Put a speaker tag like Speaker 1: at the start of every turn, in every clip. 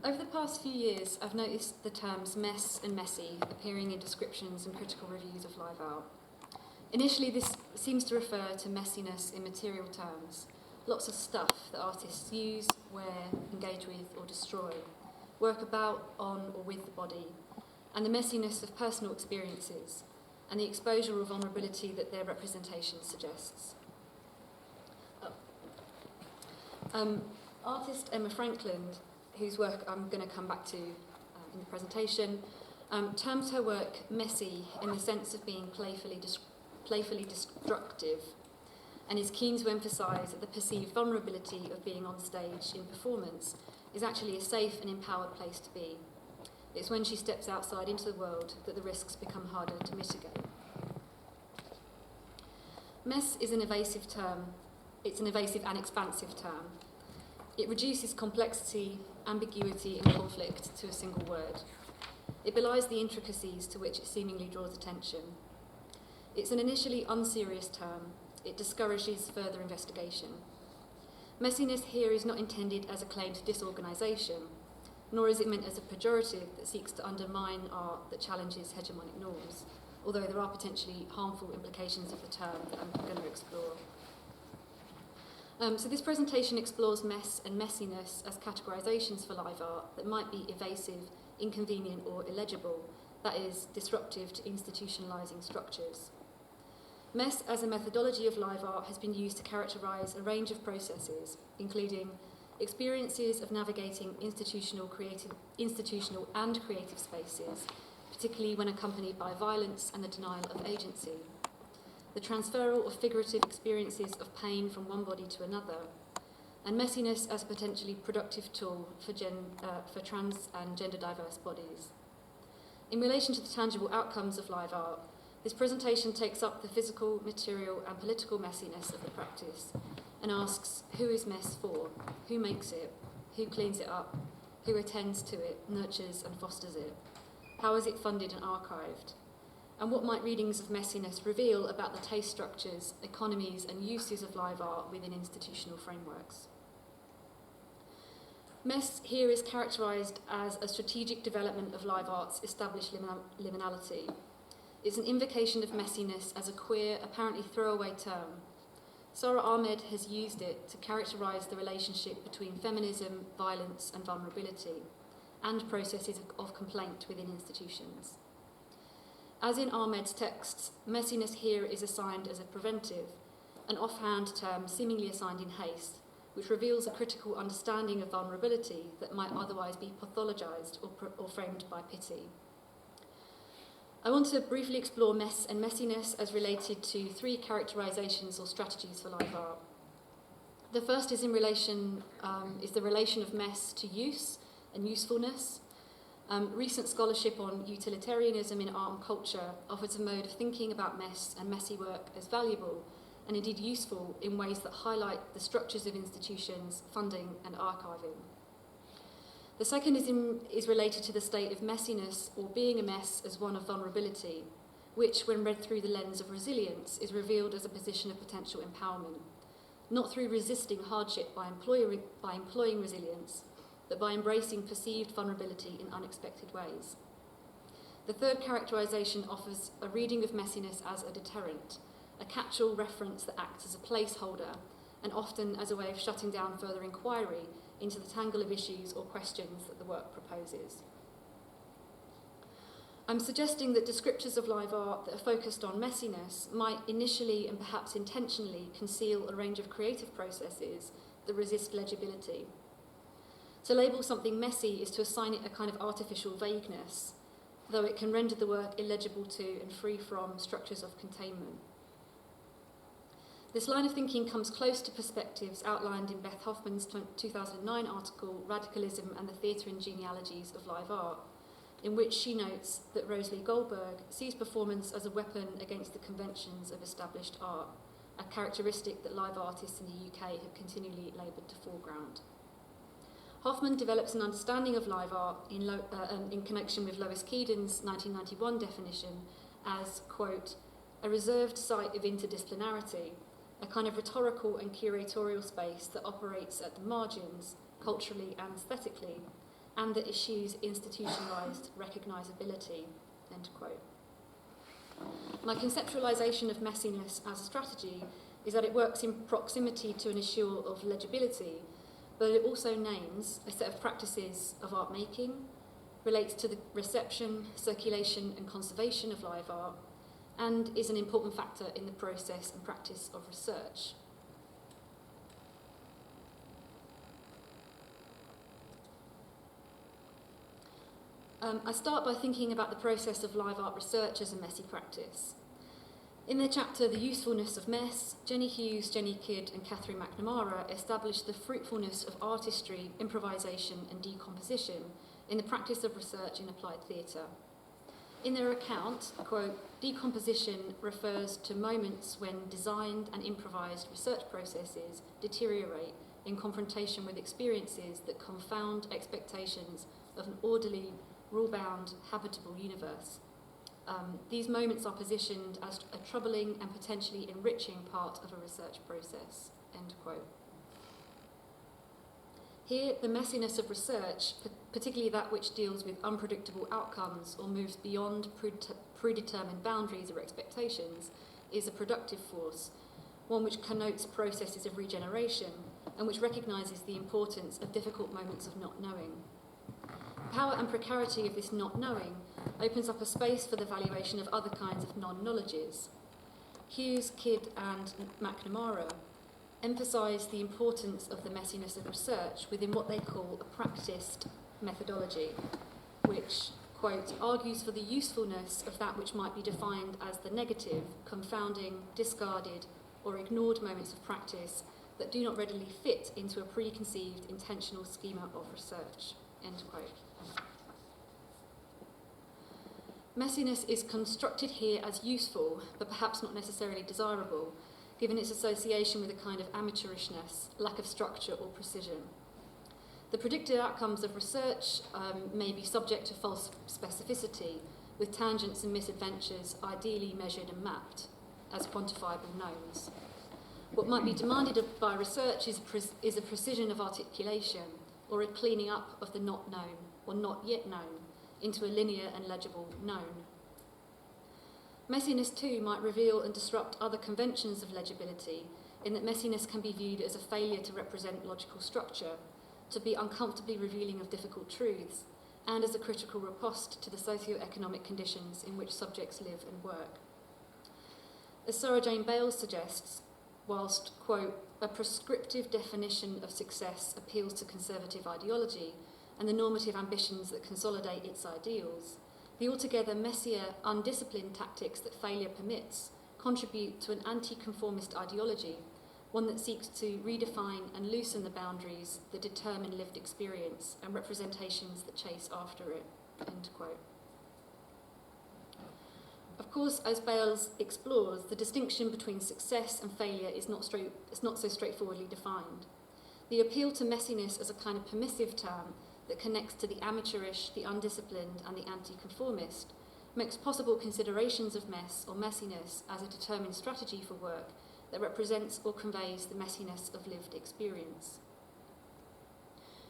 Speaker 1: Over the past few years, I've noticed the terms mess and messy appearing in descriptions and critical reviews of live art. Initially, this seems to refer to messiness in material terms, lots of stuff that artists use, wear, engage with, or destroy, work about, on, or with the body, and the messiness of personal experiences, and the exposure or vulnerability that their representation suggests. Artist Emma Frankland, whose work I'm going to come back to in the presentation, terms her work messy in the sense of being playfully destructive, and is keen to emphasise that the perceived vulnerability of being on stage in performance is actually a safe and empowered place to be. It's when she steps outside into the world that the risks become harder to mitigate. Mess is an evasive term. It's an evasive and expansive term. It reduces complexity, ambiguity, and conflict to a single word. It belies the intricacies to which it seemingly draws attention. It's an initially unserious term. It discourages further investigation. Messiness here is not intended as a claim to disorganisation, nor is it meant as a pejorative that seeks to undermine art that challenges hegemonic norms, although there are potentially harmful implications of the term that I'm going to explore. So this presentation explores mess and messiness as categorisations for live art that might be evasive, inconvenient, or illegible, that is, disruptive to institutionalising structures. Mess as a methodology of live art has been used to characterise a range of processes, including experiences of navigating institutional and creative spaces, particularly when accompanied by violence and the denial of agency, the transferal of figurative experiences of pain from one body to another, and messiness as a potentially productive tool for trans and gender diverse bodies. In relation to the tangible outcomes of live art, this presentation takes up the physical, material, and political messiness of the practice and asks, who is mess for? Who makes it? Who cleans it up? Who attends to it, nurtures and fosters it? How is it funded and archived? And what might readings of messiness reveal about the taste structures, economies, and uses of live art within institutional frameworks? Mess here is characterised as a strategic development of live art's established liminality. It's an invocation of messiness as a queer, apparently throwaway term. Sara Ahmed has used it to characterise the relationship between feminism, violence, and vulnerability, and processes of complaint within institutions. As in Ahmed's texts, messiness here is assigned as a preventive, an offhand term seemingly assigned in haste, which reveals a critical understanding of vulnerability that might otherwise be pathologised or framed by pity. I want to briefly explore mess and messiness as related to three characterisations or strategies for live art. The first is the relation of mess to use and usefulness. Recent scholarship on utilitarianism in art and culture offers a mode of thinking about mess and messy work as valuable and indeed useful in ways that highlight the structures of institutions, funding, and archiving. The second is related to the state of messiness or being a mess as one of vulnerability, which, when read through the lens of resilience, is revealed as a position of potential empowerment, not through resisting hardship by employing resilience, but by embracing perceived vulnerability in unexpected ways. The third characterisation offers a reading of messiness as a deterrent, a catch-all reference that acts as a placeholder, and often as a way of shutting down further inquiry into the tangle of issues or questions that the work proposes. I'm suggesting that descriptors of live art that are focused on messiness might initially and perhaps intentionally conceal a range of creative processes that resist legibility. To label something messy is to assign it a kind of artificial vagueness, though it can render the work illegible to and free from structures of containment. This line of thinking comes close to perspectives outlined in Beth Hoffman's 2009 article, Radicalism and the Theatre and Genealogies of Live Art, in which she notes that Rosalie Goldberg sees performance as a weapon against the conventions of established art, a characteristic that live artists in the UK have continually labelled to foreground. Hoffman develops an understanding of live art in connection with Lois Keedon's 1991 definition as, quote, a reserved site of interdisciplinarity, a kind of rhetorical and curatorial space that operates at the margins, culturally and aesthetically, and that eschews institutionalised recognisability, end quote. My conceptualisation of messiness as a strategy is that it works in proximity to an issue of legibility, but it also names a set of practices of art making, relates to the reception, circulation and conservation of live art, and is an important factor in the process and practice of research. I start by thinking about the process of live art research as a messy practice. In their chapter, The Usefulness of Mess, Jenny Hughes, Jenny Kidd and Catherine McNamara established the fruitfulness of artistry, improvisation and decomposition in the practice of research in applied theatre. In their account, quote, decomposition refers to moments when designed and improvised research processes deteriorate in confrontation with experiences that confound expectations of an orderly, rule-bound, habitable universe. These moments are positioned as a troubling and potentially enriching part of a research process, end quote. Here, the messiness of research, particularly that which deals with unpredictable outcomes or moves beyond predetermined boundaries or expectations, is a productive force, one which connotes processes of regeneration and which recognises the importance of difficult moments of not knowing. The power and precarity of this not knowing opens up a space for the valuation of other kinds of non-knowledges. Hughes, Kidd and McNamara emphasise the importance of the messiness of research within what they call a practiced methodology, which, quote, argues for the usefulness of that which might be defined as the negative, confounding, discarded or ignored moments of practice that do not readily fit into a preconceived intentional schema of research, end quote. Messiness is constructed here as useful, but perhaps not necessarily desirable, given its association with a kind of amateurishness, lack of structure or precision. The predicted outcomes of research may be subject to false specificity, with tangents and misadventures ideally measured and mapped as quantifiable knowns. What might be demanded by research is a precision of articulation, or a cleaning up of the not known, or not yet known, into a linear and legible known. Messiness too might reveal and disrupt other conventions of legibility, in that messiness can be viewed as a failure to represent logical structure, to be uncomfortably revealing of difficult truths, and as a critical riposte to the socio-economic conditions in which subjects live and work. As Sarah Jane Bales suggests, whilst, quote, a prescriptive definition of success appeals to conservative ideology and the normative ambitions that consolidate its ideals, the altogether messier, undisciplined tactics that failure permits contribute to an anti-conformist ideology, one that seeks to redefine and loosen the boundaries that determine lived experience and representations that chase after it, end quote. Of course, as Bales explores, the distinction between success and failure is not so straightforwardly defined. The appeal to messiness as a kind of permissive term that connects to the amateurish, the undisciplined, and the anti-conformist makes possible considerations of mess or messiness as a determined strategy for work that represents or conveys the messiness of lived experience.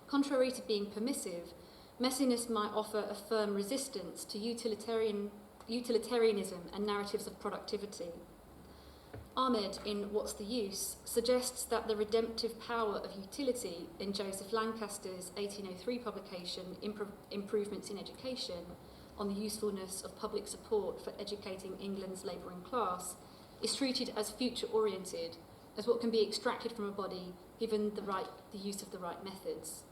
Speaker 1: Contrary to being permissive, messiness might offer a firm resistance to utilitarianism and narratives of productivity. Ahmed, in What's the Use, suggests that the redemptive power of utility in Joseph Lancaster's 1803 publication, Improvements in Education, on the usefulness of public support for educating England's labouring class, is treated as future-oriented, as what can be extracted from a body given the use of the right methods.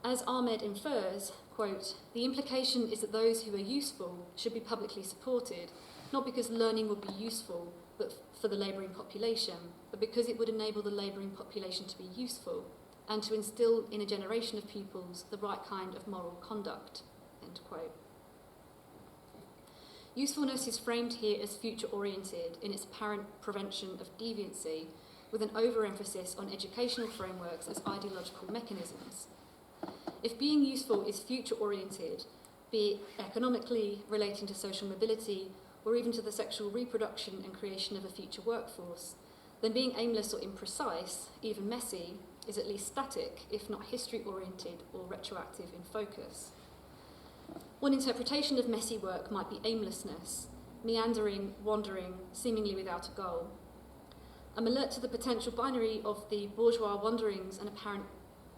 Speaker 1: As Ahmed infers, quote, the implication is that those who are useful should be publicly supported, not because learning would be useful but for the labouring population, but because it would enable the labouring population to be useful and to instil in a generation of pupils the right kind of moral conduct, end quote. Usefulness is framed here as future-oriented in its apparent prevention of deviancy, with an overemphasis on educational frameworks as ideological mechanisms. If being useful is future-oriented, be it economically, relating to social mobility, or even to the sexual reproduction and creation of a future workforce, then being aimless or imprecise, even messy, is at least static, if not history-oriented or retroactive in focus. One interpretation of messy work might be aimlessness, meandering, wandering, seemingly without a goal. I'm alert to the potential binary of the bourgeois wanderings and apparent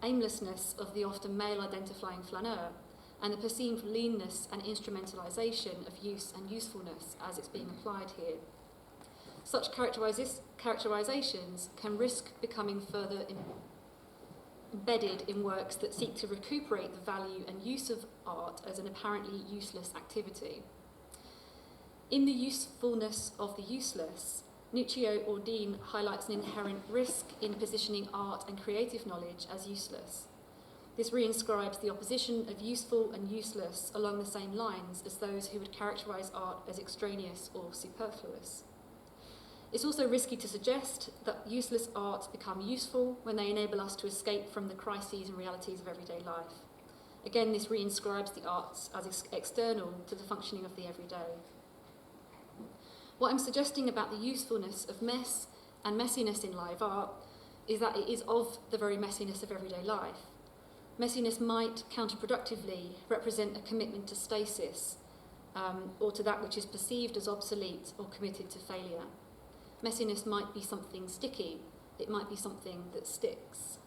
Speaker 1: aimlessness of the often male-identifying flaneur, and the perceived leanness and instrumentalisation of use and usefulness as it's being applied here. Such characterisations can risk becoming further embedded in works that seek to recuperate the value and use of art as an apparently useless activity. In The Usefulness of the Useless, Nuccio Ordine highlights an inherent risk in positioning art and creative knowledge as useless. This reinscribes the opposition of useful and useless along the same lines as those who would characterise art as extraneous or superfluous. It's also risky to suggest that useless arts become useful when they enable us to escape from the crises and realities of everyday life. Again, this reinscribes the arts as external to the functioning of the everyday. What I'm suggesting about the usefulness of mess and messiness in live art is that it is of the very messiness of everyday life. Messiness might counterproductively represent a commitment to stasis, or to that which is perceived as obsolete or committed to failure. Messiness might be something sticky, it might be something that sticks.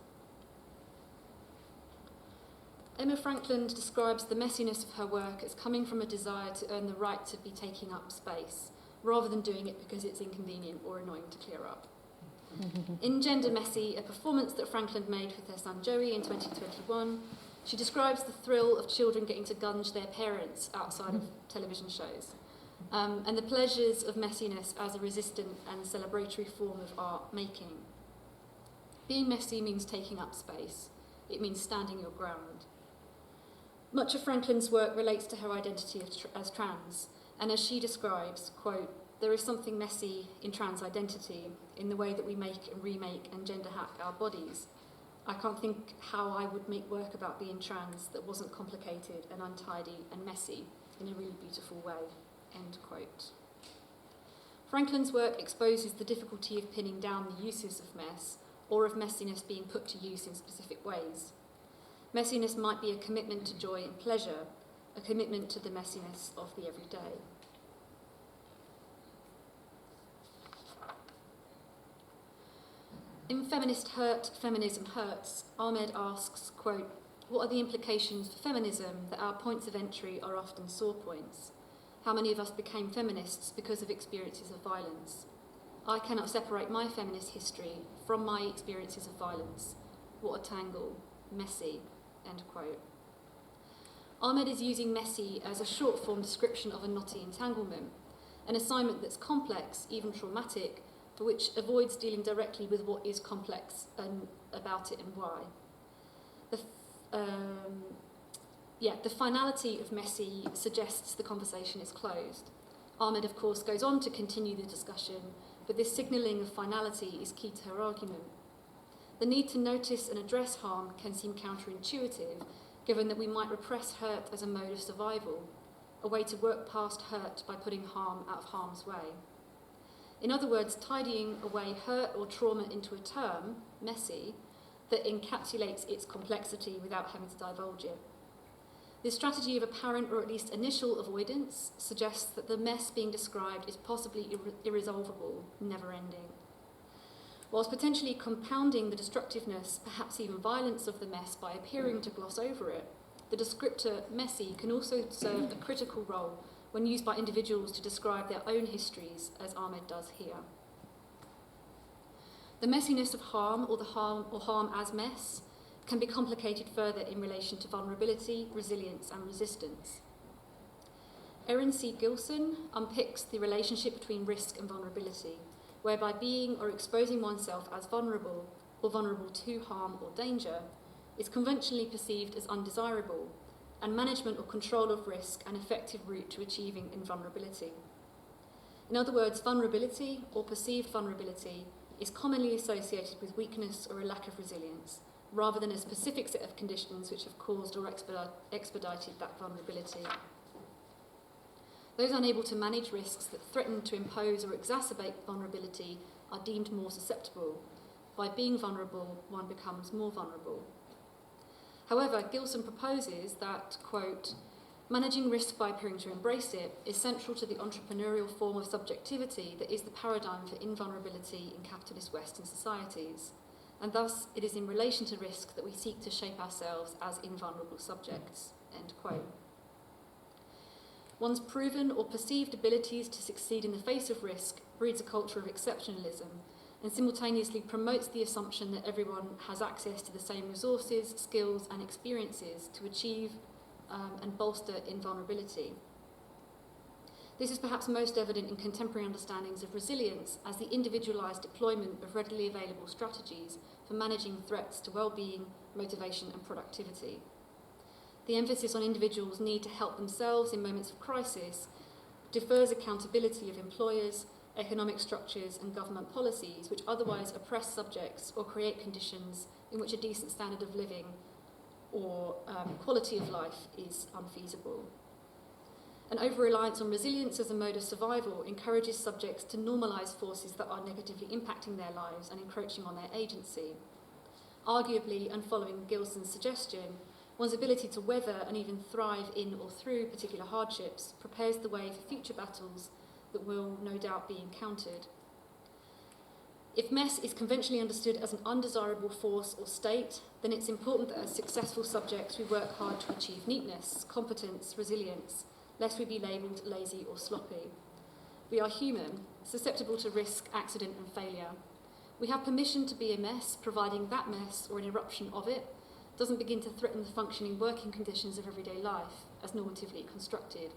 Speaker 1: Emma Franklin describes the messiness of her work as coming from a desire to earn the right to be taking up space, rather than doing it because it's inconvenient or annoying to clear up. In Gender Messy, a performance that Franklin made with her son Joey in 2021, she describes the thrill of children getting to gunge their parents outside of television shows, and the pleasures of messiness as a resistant and celebratory form of art making. Being messy means taking up space. It means standing your ground. Much of Franklin's work relates to her identity as trans, and as she describes, quote, "There is something messy in trans identity, in the way that we make and remake and gender hack our bodies. I can't think how I would make work about being trans that wasn't complicated and untidy and messy in a really beautiful way," end quote. Franklin's work exposes the difficulty of pinning down the uses of mess, or of messiness being put to use in specific ways. Messiness might be a commitment to joy and pleasure, a commitment to the messiness of the everyday. In Feminist Hurt, Feminism Hurts, Ahmed asks, quote, "What are the implications for feminism that our points of entry are often sore points? How many of us became feminists because of experiences of violence? I cannot separate my feminist history from my experiences of violence. What a tangle. Messy," end quote. Ahmed is using messy as a short-form description of a knotty entanglement, an assignment that's complex, even traumatic, but which avoids dealing directly with what is complex and about it and why. The finality of messy suggests the conversation is closed. Ahmed, of course, goes on to continue the discussion, but this signalling of finality is key to her argument. The need to notice and address harm can seem counterintuitive, given that we might repress hurt as a mode of survival, a way to work past hurt by putting harm out of harm's way. In other words, tidying away hurt or trauma into a term, messy, that encapsulates its complexity without having to divulge it. This strategy of apparent or at least initial avoidance suggests that the mess being described is possibly irresolvable, never-ending. Whilst potentially compounding the destructiveness, perhaps even violence of the mess by appearing to gloss over it, the descriptor messy can also serve a critical role when used by individuals to describe their own histories, as Ahmed does here. The messiness of harm or harm as mess can be complicated further in relation to vulnerability, resilience, and resistance. Erin C. Gilson unpicks the relationship between risk and vulnerability, whereby being or exposing oneself as vulnerable or vulnerable to harm or danger is conventionally perceived as undesirable, and management or control of risk an effective route to achieving invulnerability. In other words, vulnerability or perceived vulnerability is commonly associated with weakness or a lack of resilience, rather than a specific set of conditions which have caused or expedited that vulnerability. Those unable to manage risks that threaten to impose or exacerbate vulnerability are deemed more susceptible, by being vulnerable, one becomes more vulnerable. However, Gilson proposes that, quote, managing risk by appearing to embrace it is central to the entrepreneurial form of subjectivity that is the paradigm for invulnerability in capitalist Western societies, and thus it is in relation to risk that we seek to shape ourselves as invulnerable subjects, end quote. One's proven or perceived abilities to succeed in the face of risk breeds a culture of exceptionalism and simultaneously promotes the assumption that everyone has access to the same resources, skills and experiences to achieve and bolster invulnerability. This is perhaps most evident in contemporary understandings of resilience as the individualised deployment of readily available strategies for managing threats to well-being, motivation and productivity. The emphasis on individuals' need to help themselves in moments of crisis defers accountability of employers, economic structures and government policies which otherwise oppress subjects or create conditions in which a decent standard of living or quality of life is unfeasible. An over-reliance on resilience as a mode of survival encourages subjects to normalise forces that are negatively impacting their lives and encroaching on their agency. Arguably, and following Gilson's suggestion, one's ability to weather and even thrive in or through particular hardships prepares the way for future battles that will no doubt be encountered. If mess is conventionally understood as an undesirable force or state, then it's important that as successful subjects we work hard to achieve neatness, competence, resilience, lest we be labelled lazy or sloppy. We are human, susceptible to risk, accident and failure. We have permission to be a mess, providing that mess, or an eruption of it, doesn't begin to threaten the functioning working conditions of everyday life, as normatively constructed.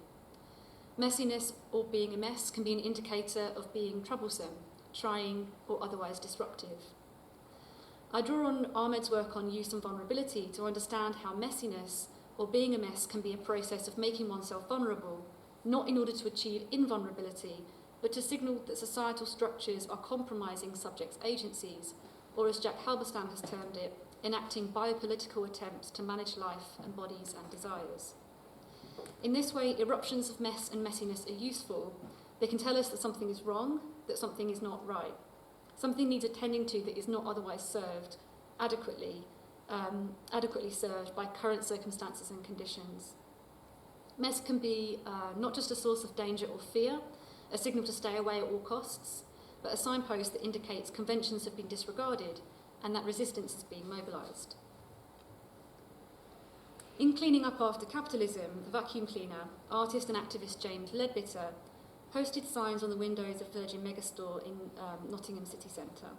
Speaker 1: Messiness or being a mess can be an indicator of being troublesome, trying or otherwise disruptive. I draw on Ahmed's work on use and vulnerability to understand how messiness or being a mess can be a process of making oneself vulnerable, not in order to achieve invulnerability, but to signal that societal structures are compromising subjects' agencies, or as Jack Halberstam has termed it, enacting biopolitical attempts to manage life and bodies and desires. In this way, eruptions of mess and messiness are useful. They can tell us that something is wrong, that something is not right. Something needs attending to that is not otherwise served adequately served by current circumstances and conditions. Mess can be not just a source of danger or fear, a signal to stay away at all costs, but a signpost that indicates conventions have been disregarded and that resistance is being mobilised. In cleaning up after capitalism, the vacuum cleaner, artist and activist James Leadbitter, posted signs on the windows of Virgin Megastore in Nottingham city centre.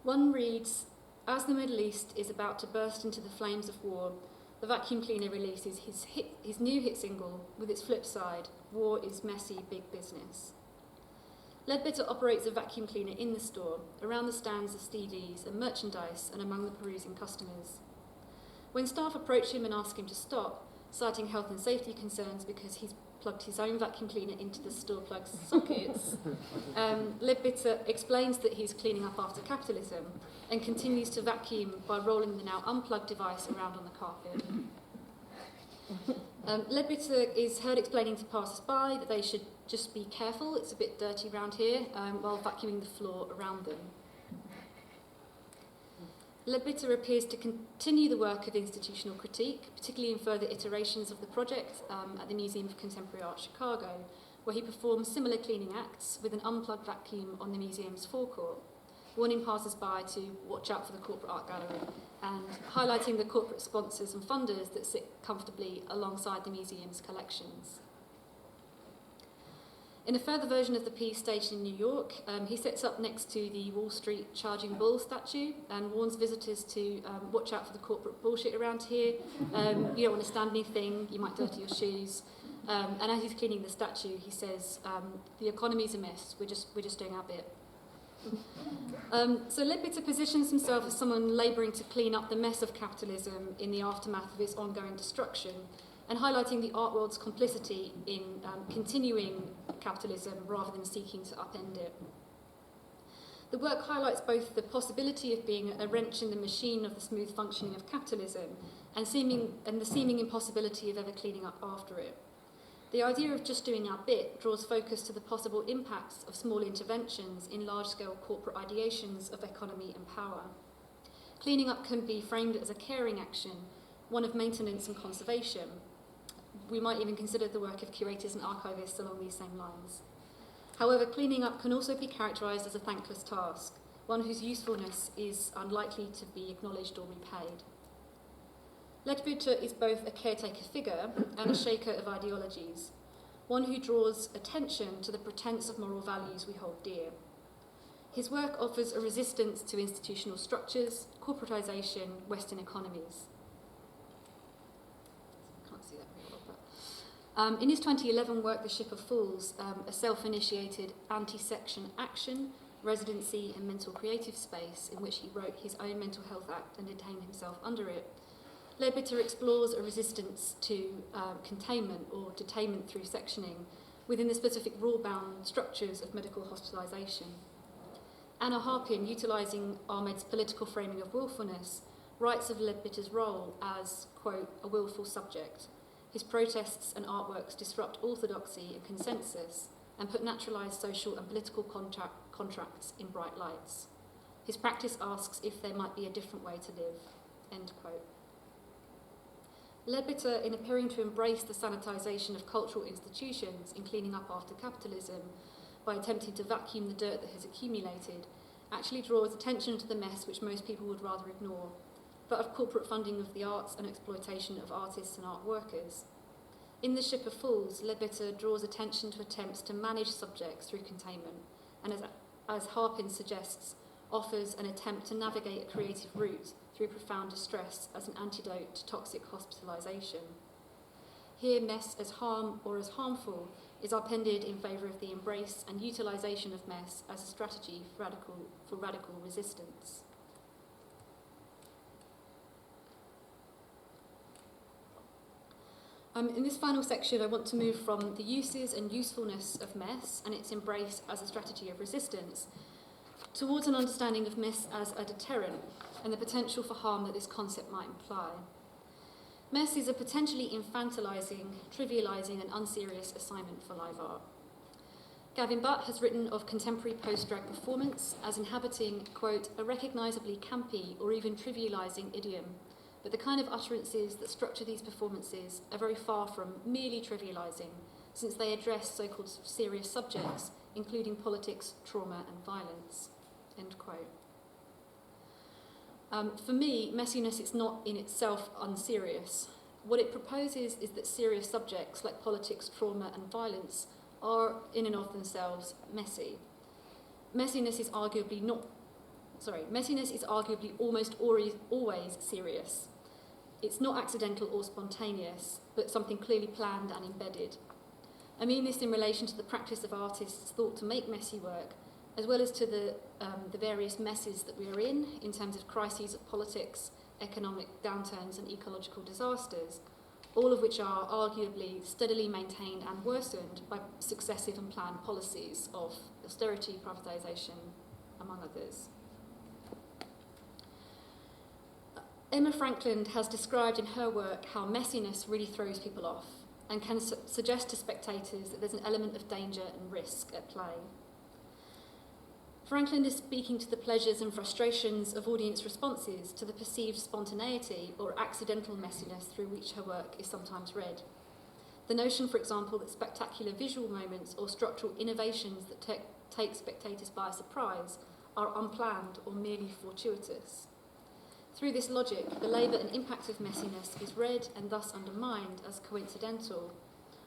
Speaker 1: One reads, "As the Middle East is about to burst into the flames of war, the vacuum cleaner releases his new hit single with its flip side, War is Messy Big Business." Leadbitter operates a vacuum cleaner in the store, around the stands of CDs and merchandise and among the perusing customers. When staff approach him and ask him to stop, citing health and safety concerns because he's plugged his own vacuum cleaner into the store plug's sockets, Leadbitter explains that he's cleaning up after capitalism and continues to vacuum by rolling the now unplugged device around on the carpet. Leadbitter is heard explaining to passers-by that they should just be careful, it's a bit dirty around here, while vacuuming the floor around them. Leadbitter appears to continue the work of institutional critique, particularly in further iterations of the project at the Museum of Contemporary Art Chicago, where he performs similar cleaning acts with an unplugged vacuum on the museum's forecourt, warning passers-by to watch out for the corporate art gallery and highlighting the corporate sponsors and funders that sit comfortably alongside the museum's collections. In a further version of the piece staged in New York, he sets up next to the Wall Street Charging Bull statue and warns visitors to watch out for the corporate bullshit around here. You don't want to stand anything, you might dirty your shoes. And as he's cleaning the statue, he says, "The economy's a mess, we're just doing our bit." So Leadbitter positions himself as someone labouring to clean up the mess of capitalism in the aftermath of its ongoing destruction, and highlighting the art world's complicity in continuing capitalism rather than seeking to upend it. The work highlights both the possibility of being a wrench in the machine of the smooth functioning of capitalism and the seeming impossibility of ever cleaning up after it. The idea of just doing our bit draws focus to the possible impacts of small interventions in large-scale corporate ideations of economy and power. Cleaning up can be framed as a caring action, one of maintenance and conservation. We might even consider the work of curators and archivists along these same lines. However, cleaning up can also be characterised as a thankless task, one whose usefulness is unlikely to be acknowledged or repaid. Leadbitter is both a caretaker figure and a shaker of ideologies, one who draws attention to the pretence of moral values we hold dear. His work offers a resistance to institutional structures, corporatisation, Western economies. Can't see that very well, but in his 2011 work, The Ship of Fools, a self-initiated anti-section action, residency and mental creative space in which he wrote his own mental health act and detained himself under it, Leadbitter explores a resistance to containment or detainment through sectioning within the specific rule-bound structures of medical hospitalisation. Anna Harpin, utilising Ahmed's political framing of willfulness, writes of Leadbitter's role as, quote, a willful subject. His protests and artworks disrupt orthodoxy and consensus and put naturalised social and political contracts in bright lights. His practice asks if there might be a different way to live, end quote. Leadbitter, in appearing to embrace the sanitisation of cultural institutions in cleaning up after capitalism by attempting to vacuum the dirt that has accumulated, actually draws attention to the mess which most people would rather ignore, but of corporate funding of the arts and exploitation of artists and art workers. In The Ship of Fools, Leadbitter draws attention to attempts to manage subjects through containment, and as Harpin suggests, offers an attempt to navigate a creative route through profound distress as an antidote to toxic hospitalisation. Here, mess as harm or as harmful is upended in favour of the embrace and utilisation of mess as a strategy for radical resistance. In this final section, I want to move from the uses and usefulness of mess and its embrace as a strategy of resistance towards an understanding of mess as a deterrent and the potential for harm that this concept might imply. Mess is a potentially infantilising, trivialising and unserious assignment for live art. Gavin Butt has written of contemporary post-drag performance as inhabiting, quote, a recognisably campy or even trivialising idiom, but the kind of utterances that structure these performances are very far from merely trivialising, since they address so-called serious subjects, including politics, trauma and violence, end quote. For me, messiness is not in itself unserious. What it proposes is that serious subjects like politics, trauma and violence are in and of themselves messy. Messiness is arguably almost always serious. It's not accidental or spontaneous, but something clearly planned and embedded. I mean this in relation to the practice of artists thought to make messy work, as well as to the various messes that we are in terms of crises of politics, economic downturns and ecological disasters, all of which are arguably steadily maintained and worsened by successive and planned policies of austerity, privatisation, among others. Emma Franklin has described in her work how messiness really throws people off and can suggest to spectators that there's an element of danger and risk at play. Franklin is speaking to the pleasures and frustrations of audience responses to the perceived spontaneity or accidental messiness through which her work is sometimes read. The notion, for example, that spectacular visual moments or structural innovations that take spectators by surprise are unplanned or merely fortuitous. Through this logic, the labour and impact of messiness is read and thus undermined as coincidental,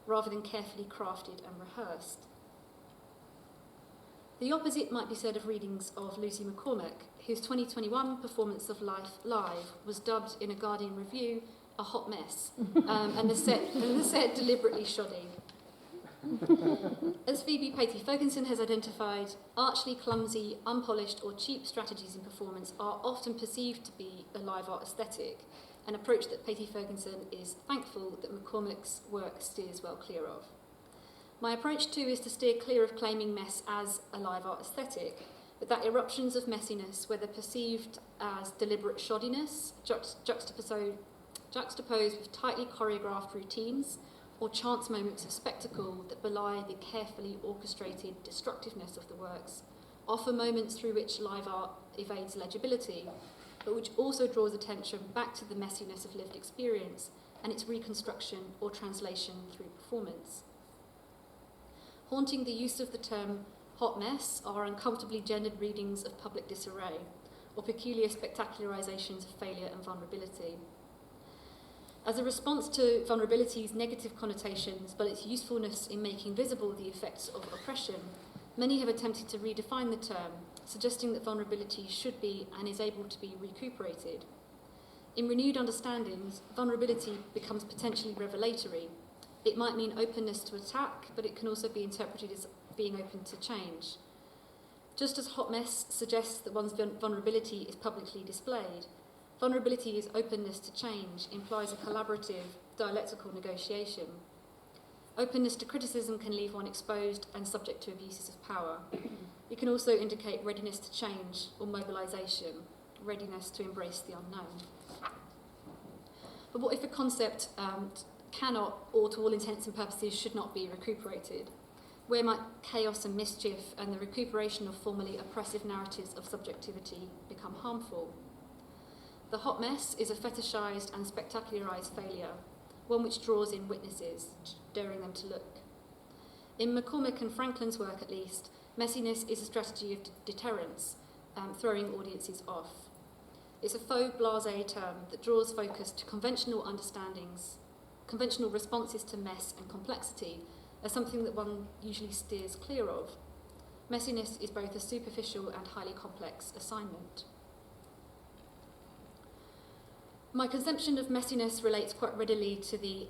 Speaker 1: rather than carefully crafted and rehearsed. The opposite might be said of readings of Lucy McCormack, whose 2021 performance of Life Live was dubbed in a Guardian review a hot mess, and the set deliberately shoddy. As Phoebe Patey-Ferguson has identified, archly clumsy, unpolished or cheap strategies in performance are often perceived to be a live art aesthetic, an approach that Patey-Ferguson is thankful that McCormack's work steers well clear of. My approach too is to steer clear of claiming mess as a live art aesthetic, but that eruptions of messiness, whether perceived as deliberate shoddiness, juxtaposed with tightly choreographed routines, or chance moments of spectacle that belie the carefully orchestrated destructiveness of the works, offer moments through which live art evades legibility, but which also draws attention back to the messiness of lived experience and its reconstruction or translation through performance. Haunting the use of the term hot mess are uncomfortably gendered readings of public disarray, or peculiar spectacularizations of failure and vulnerability. As a response to vulnerability's negative connotations, but its usefulness in making visible the effects of oppression, many have attempted to redefine the term, suggesting that vulnerability should be and is able to be recuperated. In renewed understandings, vulnerability becomes potentially revelatory. It might mean openness to attack, but it can also be interpreted as being open to change. Just as hot mess suggests that one's vulnerability is publicly displayed, vulnerability as openness to change implies a collaborative, dialectical negotiation. Openness to criticism can leave one exposed and subject to abuses of power. It can also indicate readiness to change or mobilisation, readiness to embrace the unknown. But what if a concept cannot, or to all intents and purposes should not be recuperated? Where might chaos and mischief and the recuperation of formerly oppressive narratives of subjectivity become harmful? The hot mess is a fetishised and spectacularised failure, one which draws in witnesses, daring them to look. In McCormick and Franklin's work, at least, messiness is a strategy of deterrence, throwing audiences off. It's a faux blasé term that draws focus to conventional understandings, conventional responses to mess and complexity, as something that one usually steers clear of. Messiness is both a superficial and highly complex assignment. My conception of messiness relates quite readily to the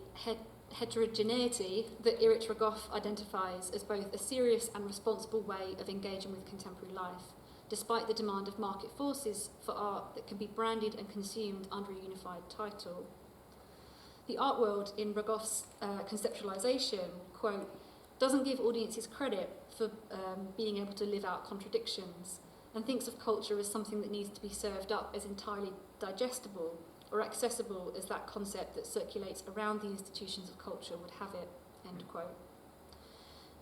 Speaker 1: heterogeneity that Erich Rogoff identifies as both a serious and responsible way of engaging with contemporary life, despite the demand of market forces for art that can be branded and consumed under a unified title. The art world, in Rogoff's conceptualization, quote, doesn't give audiences credit for being able to live out contradictions, and thinks of culture as something that needs to be served up as entirely digestible or accessible as that concept that circulates around the institutions of culture would have it, end quote.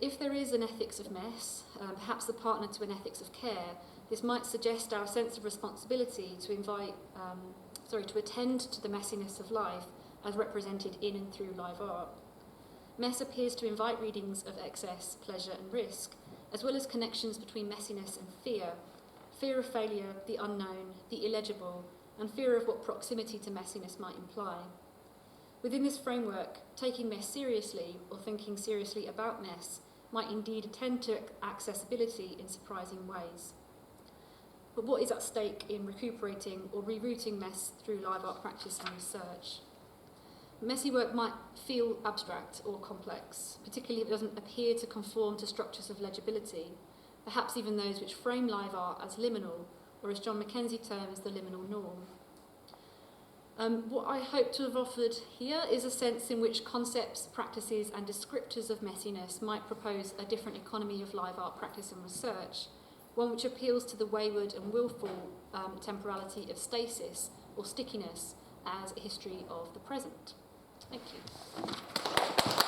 Speaker 1: If there is an ethics of mess, perhaps the partner to an ethics of care, this might suggest our sense of responsibility to attend to the messiness of life as represented in and through live art. Mess appears to invite readings of excess, pleasure and risk, as well as connections between messiness and fear of failure, the unknown, the illegible, and fear of what proximity to messiness might imply. Within this framework, taking mess seriously or thinking seriously about mess might indeed attend to accessibility in surprising ways. But what is at stake in recuperating or rerouting mess through live art practice and research? Messy work might feel abstract or complex, particularly if it doesn't appear to conform to structures of legibility, perhaps even those which frame live art as liminal, or as John Mackenzie terms, the liminal norm. What I hope to have offered here is a sense in which concepts, practices, and descriptors of messiness might propose a different economy of live art practice and research, one which appeals to the wayward and willful temporality of stasis or stickiness as a history of the present. Thank you.